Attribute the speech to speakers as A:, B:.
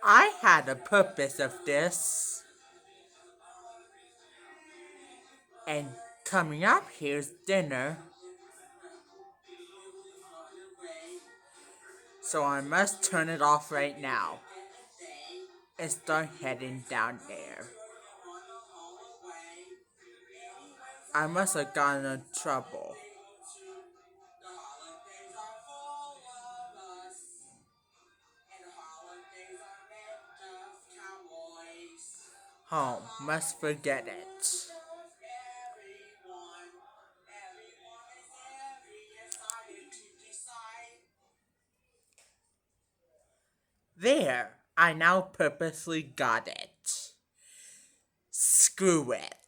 A: I had a purpose of this. And coming up, here's dinner. So I must turn it off right now and start heading down there. I must have gotten in trouble. Home, must forget it. There, I now purposely got it. Screw it.